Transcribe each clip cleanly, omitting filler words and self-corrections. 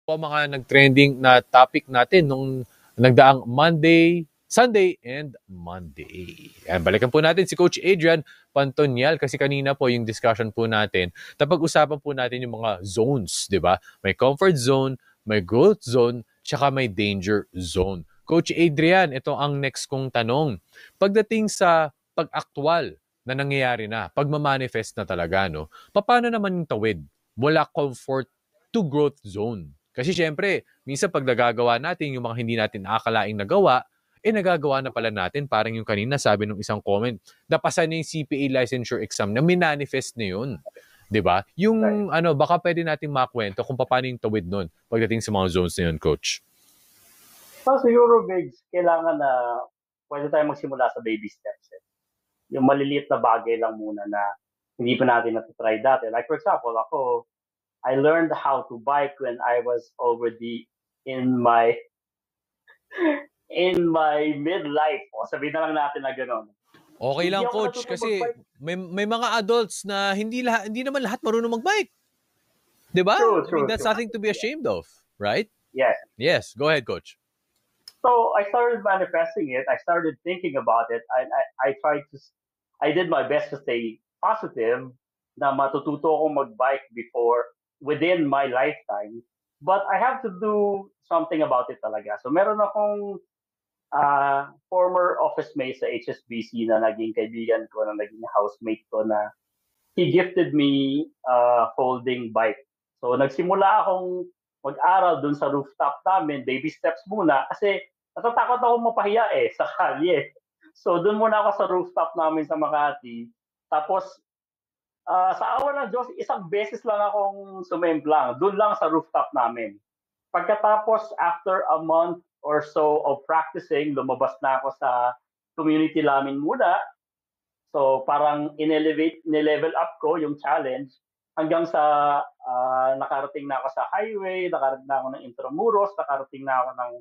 po mga nag-trending na topic natin nung nagdaang Monday, Sunday, and Monday. Ayan, balikan po natin si Coach Adrian Pantonial kasi kanina po yung discussion po natin. Napag-usapan po natin yung mga zones, di ba? May comfort zone, may growth zone, tsaka may danger zone. Coach Adrian, ito ang next kong tanong. Pagdating sa pag-aktwal na nangyayari na, pagmamanifest na talaga, no? Paano naman yung tawid? Mula comfort to growth zone. Kasi syempre, minsan pag nagagawa natin yung mga hindi natin nakakalaing nagawa, nagagawa na pala natin. Parang yung kanina sabi ng isang comment, napasa na yung CPA licensure exam na minanifest na yun. 'Di ba? Yung baka pwede nating makwento kung paano yung tawid nun pagdating sa mga zones na yun, coach. So siguro, Bigs, kailangan na pwede tayong magsimula sa baby steps. Yung maliliit na bagay lang muna na hindi pa natin natitry dati. Like for example, ako, I learned how to bike when I was already in my midlife. O sabihin na lang natin na gano'n. Okay lang, coach, kasi may mga adults na hindi naman lahat marunong mag-bike. 'Di ba? I mean, that's nothing to be ashamed of, right? Yes. Yes, go ahead, coach. So I started manifesting it. I started thinking about it. I did my best to stay positive na matututo akong mag-bike within my lifetime. But I have to do something about it talaga. So meron akong former office mate sa HSBC na naging kaibigan ko, na naging housemate ko, na he gifted me a folding bike. So nagsimula akong mag-aral dun sa rooftop namin, baby steps muna, kasi natatakot ako mapahiya sa kalye. So dun muna ako sa rooftop namin sa Makati. Tapos sa awa ng Diyos, isang beses lang akong sumemplang, dun lang sa rooftop namin. Pagkatapos, after a month or so of practicing, lumabas na ako sa community namin muna. So parang nilevel up ko yung challenge hanggang sa nakarating na ako sa highway, nakarating na ako ng Intramuros, nakarating na ako ng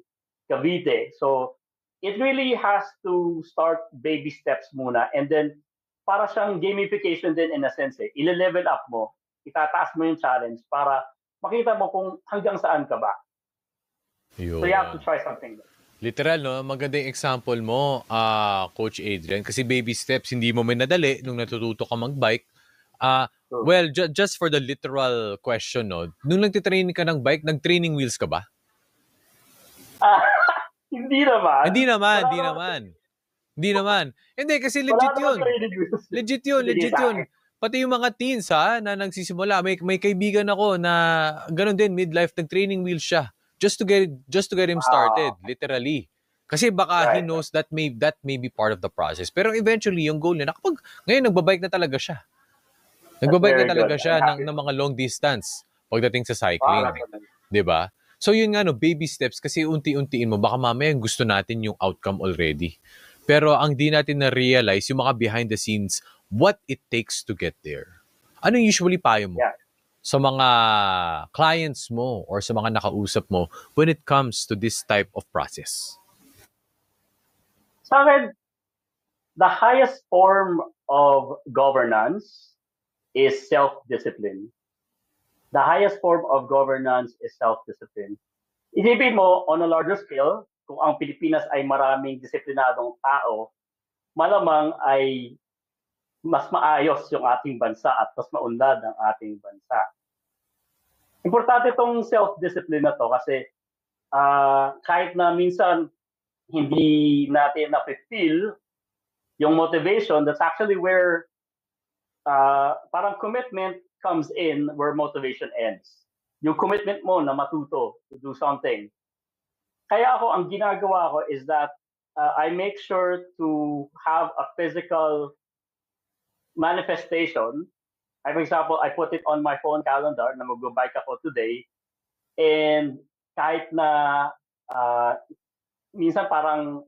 Cavite. So it really has to start baby steps muna, and then para siyang gamification din in a sense. Ile-level up mo, itataas mo yung challenge para makita mo kung hanggang saan ka ba. Yun. So you have to try something. Literal, no? Maganda yung example mo, Coach Adrian. Kasi baby steps, hindi mo minadali nung natututo ka mag-bike. Well, just for the literal question, no? Nung nagtitraining ka ng bike, nag-training wheels ka ba? Hindi naman. Hindi naman. Hindi, kasi legit yun. Legit yun. Pati yung mga teens, na nagsisimula. May kaibigan ako na ganun din, midlife, nag-training wheels siya. Just to get him started, literally. Kasi baka he knows that may be part of the process. Pero eventually, yung goal niya, ngayon nagbabike na talaga siya. Nagbabike na talaga siya ng mga long distance pagdating sa cycling. 'Di ba? So yun nga, baby steps, kasi unti-untiin mo. Baka mamaya gusto natin yung outcome already. Pero ang di natin na-realize, yung mga behind the scenes, what it takes to get there. Ano usually payo mo sa mga clients mo or sa mga nakausap mo when it comes to this type of process? Sa akin, the highest form of governance is self-discipline. The highest form of governance is self-discipline. Isipin mo, on a larger scale, kung ang Pilipinas ay maraming disiplinadong tao, malamang ay mas maayos yung ating bansa at mas maunlad ang ating bansa. Importante itong self-discipline na to kasi kahit na minsan hindi natin na-feel yung motivation, that's actually where parang commitment comes in where motivation ends. Yung commitment mo na matuto to do something. Kaya ako, ang ginagawa ko is that I make sure to have a physical manifestation. For example, I put it on my phone calendar na mag-bike ako today, and kahit na minsan parang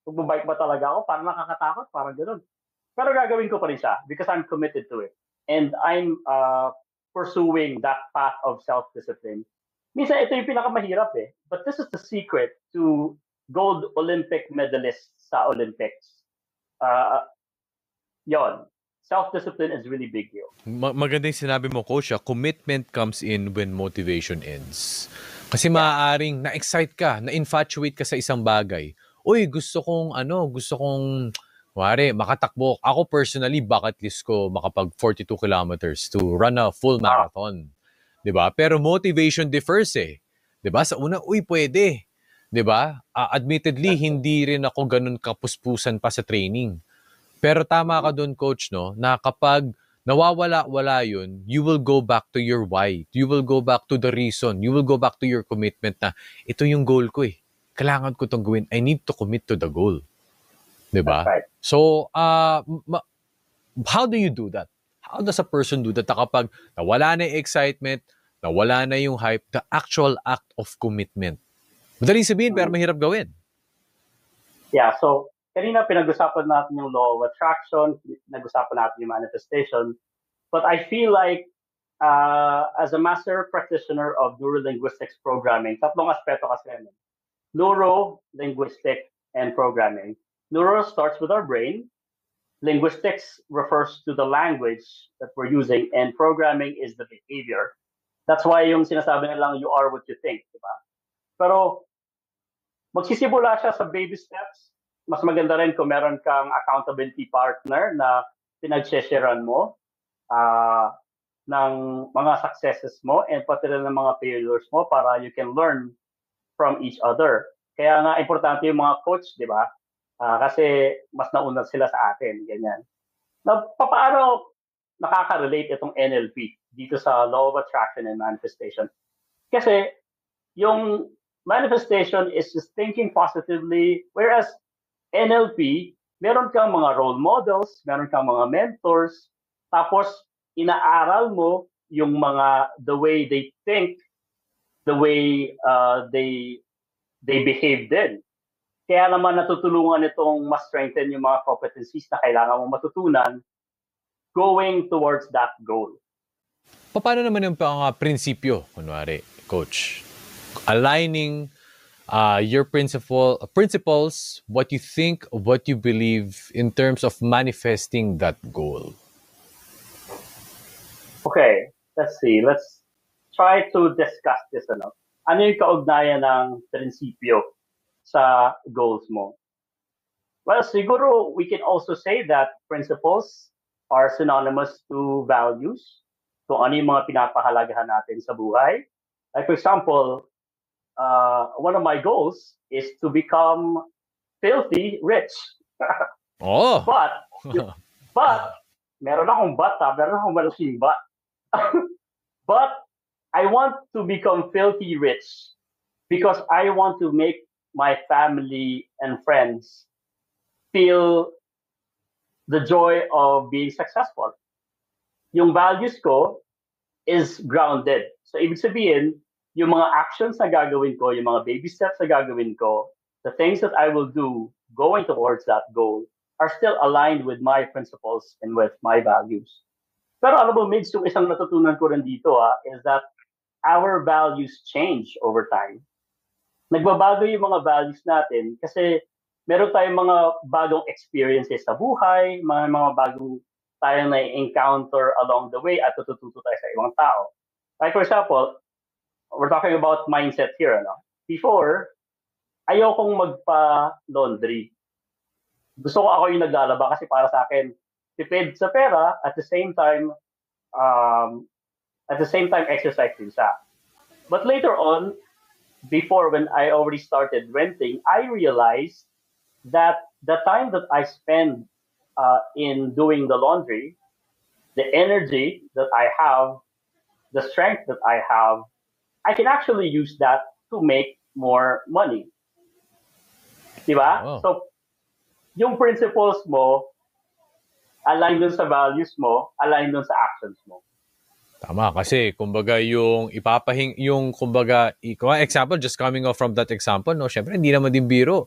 mag-bike ba talaga ako, parang nakakatakot, parang gano'n. Pero gagawin ko pa rin siya because I'm committed to it. And I'm pursuing that path of self-discipline. Minsan ito yung pinakamahirap but this is the secret to gold Olympic medalists sa Olympics. Yon. self-discipline is really big deal. Maganda yung sinabi mo, Coach. Commitment comes in when motivation ends. Kasi maaaring na-excite ka, na-infatuate ka sa isang bagay. Uy, gusto kong makatakbo. Ako personally, bucket list ko makapag 42 kilometers to run a full marathon. 'Di ba? Pero motivation differs eh. 'Di ba? Sa una, pwede. 'Di ba? Admittedly, hindi rin ako ganun kapuspusan pa sa training. Pero tama ka doon, Coach, no? Na kapag nawawala-wala yun, you will go back to your why. You will go back to the reason. You will go back to your commitment na ito yung goal ko eh. Kailangan ko itong gawin. I need to commit to the goal. Diba? Right. So, how do you do that? How does a person do that? Kapag nawala na yung excitement, nawala na yung hype, the actual act of commitment. Madaling sabihin, pero mahirap gawin. Yeah, so, kanina pinag-usapan natin yung law of attraction, pinag-usapan natin yung manifestation, but I feel like as a master practitioner of neuro-linguistics programming, tatlong aspeto kasi yan. Neuro, linguistic, and programming. Neuro starts with our brain. Linguistics refers to the language that we're using, and programming is the behavior. That's why yung sinasabi nilang you are what you think, di ba? Pero magsisimula siya sa baby steps. Mas maganda rin kung meron kang accountability partner na pinag-sharean mo ng mga successes mo and pati rin ng mga failures mo para you can learn from each other. Kaya nga importante yung mga coach, di ba? Kasi mas nauna sila sa atin, ganyan. Na paano nakaka-relate itong NLP dito sa Law of Attraction and Manifestation? Kasi yung manifestation is just thinking positively, whereas NLP, meron kang mga role models, meron kang mga mentors, tapos inaaral mo yung the way they think, the way they behave din. Kaya naman natutulungan itong mas strengthen yung mga competencies na kailangan mo matutunan going towards that goal. Paano naman yung prinsipyo, kunwari, Coach? Aligning your principles, what you think, what you believe in terms of manifesting that goal. Okay, let's see. Let's try to discuss this. Ano yung kaugnayan ng prinsipyo sa goals mo? Well, siguro we can also say that principles are synonymous to values. Kung ano yung mga pinapahalagahan natin sa buhay. Like for example, one of my goals is to become filthy rich. Oh. But meron akong malaking but. But I want to become filthy rich because I want to make my family and friends feel the joy of being successful. Yung values ko is grounded. So ibig sabihin, yung mga actions na gagawin ko, yung mga baby steps na gagawin ko, the things that I will do going towards that goal are still aligned with my principles and with my values. Pero alam mo, Migs, yung isang natutunan ko rin dito is that our values change over time. Nagbabago yung mga values natin kasi meron tayong mga bagong experiences sa buhay, mga bagong tayong na-encounter along the way at natututo tayo sa ibang tao. Like for example, we're talking about mindset here. Before, ayokong magpa-laundry. Gusto ko ako yung naglalaba kasi para sa akin, tipid sa pera, at the same time exercise din siya. But later on, before when I already started renting, I realized that the time that I spend in doing the laundry, the energy that I have, the strength that I have, I can actually use that to make more money. Diba? Oh. So, yung principles mo, align dun sa values mo, align dun sa actions mo. Tama, kasi kumbaga yung example, just coming off from that example, no, syempre hindi naman din biro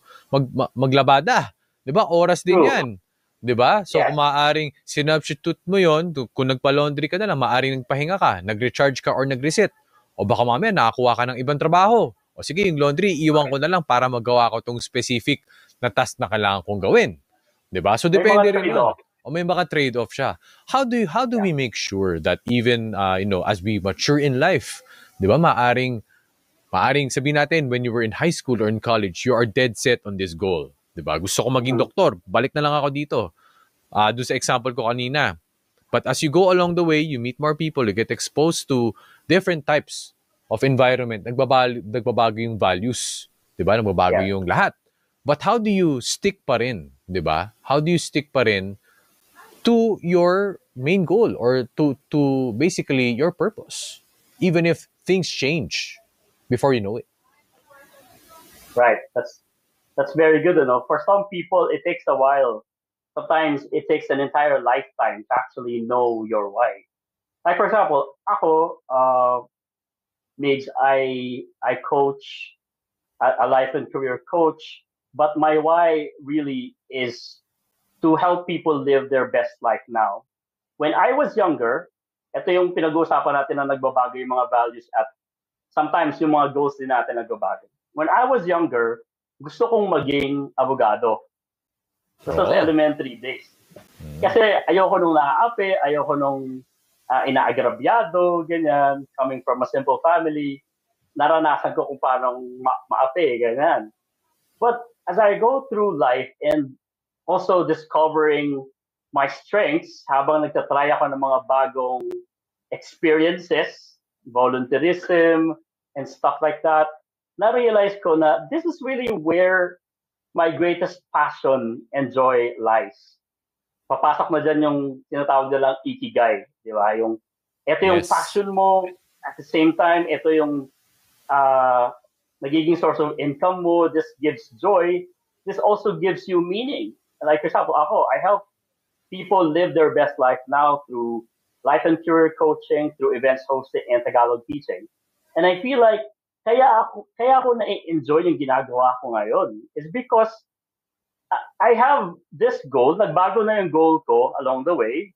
maglabada, 'di ba? Oras din 'yan. 'Di ba? So kung maaaring sinubstitute mo 'yon, kung nagpa-laundry ka na lang, maaaring nagpahinga ka, nag-recharge ka or nag-reset. O baka mamaya nakakuha ka ng ibang trabaho. O sige, yung laundry iiwan ko na lang para magawa ko tong specific na task na kailangan kong gawin. 'Di ba? So depende rin 'yun. o may mga trade-off siya. How do we make sure that even as we mature in life, 'di ba, maaring sabihin natin when you were in high school or in college, you are dead set on this goal, 'di ba? Gusto ko maging doktor, balik na lang ako dito. Doon sa example ko kanina. But as you go along the way, you meet more people, you get exposed to different types of environment. Nagbabago yung values, 'di ba? Nagbabago Yeah. yung lahat. But how do you stick pa rin, 'di ba? How do you stick pa rin to your main goal or to basically your purpose, even if things change before you know it? Right. That's very good. For some people, it takes a while. Sometimes it takes an entire lifetime to actually know your why. Like for example, ako, Migs, I coach a life and career coach, but my why really is to help people live their best life now. When I was younger, ito yung pinag-uusapan natin na nagbabago yung mga values at sometimes yung mga goals din natin nagbabago. When I was younger, gusto kong maging abogado. Gusto sa elementary days. Kasi ayoko nung naaapi, ayoko nung inaagrabyado, ganyan. Coming from a simple family, naranasan ko kung paano maapi, ganyan. But as I go through life and also discovering my strengths habang nagtatry ako ng mga bagong experiences, volunteerism, and stuff like that, na-realize ko na this is really where my greatest passion and joy lies. Papasok na dyan yung tinatawag nilang ikigai, di ba? Ito yung Yes. passion mo, at the same time, ito yung nagiging source of income mo, this gives joy, this also gives you meaning. Like for example, I help people live their best life now through life and career coaching, through events hosting and Tagalog teaching. And I feel like kaya ako na-enjoy yung ginagawa ko ngayon is because I have this goal, nagbago na yung goal ko along the way,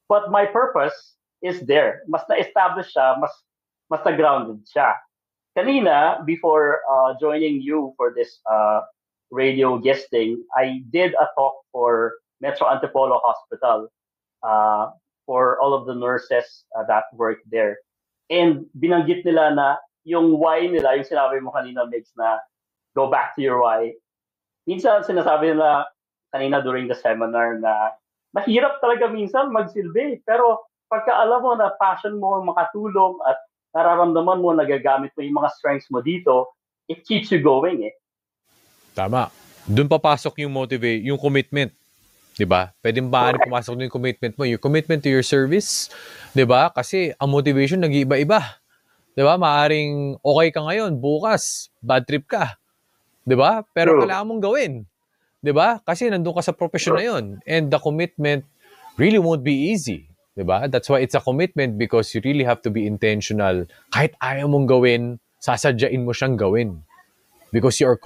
but my purpose is there. Mas na-establish siya, mas na-grounded siya. Kanina, before joining you for this radio guesting, I did a talk for Metro Antipolo Hospital for all of the nurses that work there. And binanggit nila na yung why nila, yung sinabi mo kanina, Mix, na go back to your why. Minsan sinasabi nila kanina during the seminar na mahirap talaga minsan magsilbi. Pero pagka alam mo na passion mo makatulong at nararamdaman mo nagagamit mo yung mga strengths mo dito, it keeps you going eh. Tama. Doon papasok yung yung commitment. 'Di ba? Pwedeng maaari pumasok din yung commitment mo, your commitment to your service, 'di ba? Kasi ang motivation nag-iiba-iba. 'Di ba? Maaring okay ka ngayon, bukas bad trip ka. 'Di ba? Pero True. kailangan mong gawin. 'Di ba? Kasi nandoon ka sa profession na 'yon. And the commitment really won't be easy. 'Di ba? That's why it's a commitment because you really have to be intentional. Kahit ayaw mong gawin, sasadyain mo siyang gawin. Because you are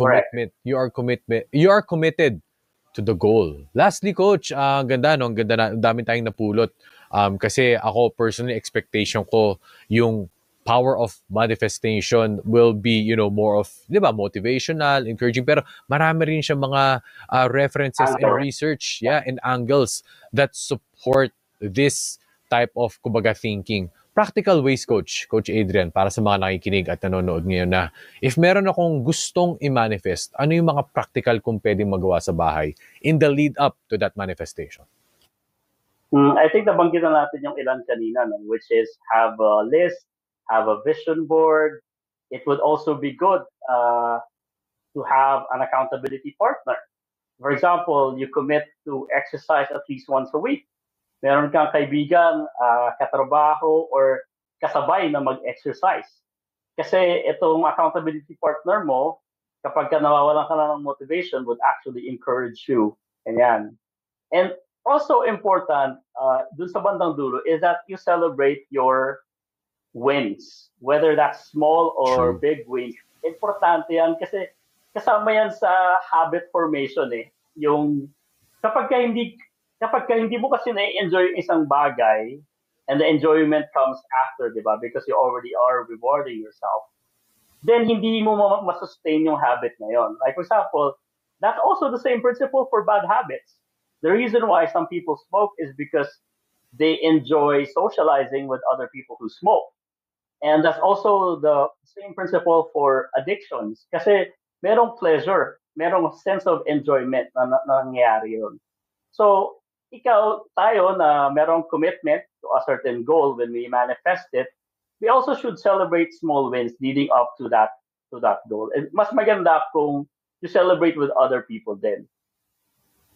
committed to the goal. Lastly, Coach, ganda, no? Ang ganda na, dami tayong napulot. Kasi ako, personally, expectation ko, yung power of manifestation will be, more of, di ba, motivational, encouraging, pero marami rin siya mga references and research, and angles that support this type of, kumbaga, thinking. Practical ways, Coach Adrian, para sa mga nakikinig at nanonood ngayon na if meron akong gustong i-manifest, ano yung mga practical kong pwedeng magawa sa bahay in the lead up to that manifestation? I think nabanggit na natin yung ilan kanina, no? Which is have a list, have a vision board. It would also be good to have an accountability partner. For example, you commit to exercise at least once a week. Meron kang kaibigan, katrabaho, or kasabay na mag-exercise. Kasi itong accountability partner mo, kapag ka nawawalan ka na ng motivation, would actually encourage you. Ganyan. And also important, dun sa bandang dulo, is that you celebrate your wins. Whether that's small or big wins. Importante yan kasi kasama yan sa habit formation eh. Yung kapag ka hindi mo kasi na-enjoy isang bagay and the enjoyment comes after, di ba? Because you already are rewarding yourself. Then hindi mo masustain yung habit na yon. Like for example, that's also the same principle for bad habits. The reason why some people smoke is because they enjoy socializing with other people who smoke. And that's also the same principle for addictions. Kasi merong pleasure, merong sense of enjoyment na nangyayari yun. So, tayo na merong commitment to a certain goal when we manifest it, we also should celebrate small wins leading up to that goal. And mas maganda kung you celebrate with other people then.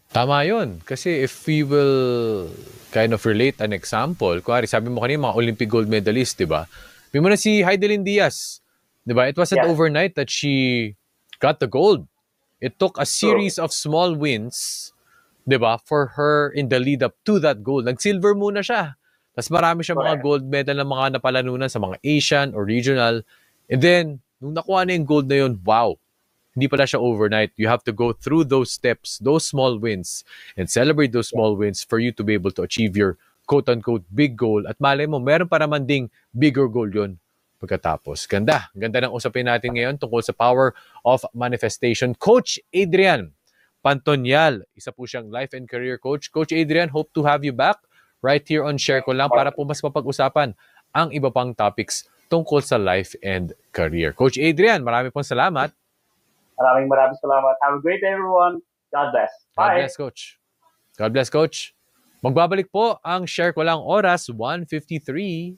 Tama yun. Kasi if we will kind of relate an example, kuwari, sabi mo kanina, mga Olympic gold medalist, di ba? May mo na si Heidelin Diaz. Di ba? It wasn't overnight that she got the gold. It took a series of small wins, di ba, for her in the lead up to that gold. Nag-silver muna siya. Tapos marami siya mga gold medal na mga napalanunan sa mga Asian or regional. And then, nung nakuha na yung gold na yun, wow. Hindi pala siya overnight. You have to go through those steps, those small wins, and celebrate those small wins for you to be able to achieve your quote-unquote big goal. At malay mo, meron pa naman ding bigger goal yun pagkatapos. Ganda. Ganda ng usapin natin ngayon tungkol sa power of manifestation. Coach Adrian Pantonial, isa po siyang life and career coach. Coach Adrian, hope to have you back right here on Share Ko Lang para po mas mapag-usapan ang iba pang topics tungkol sa life and career. Coach Adrian, marami pong salamat. Maraming salamat. Have a great day, everyone. God bless. Bye. God bless, Coach. God bless, Coach. Magbabalik po ang Share Ko Lang oras, 1:53.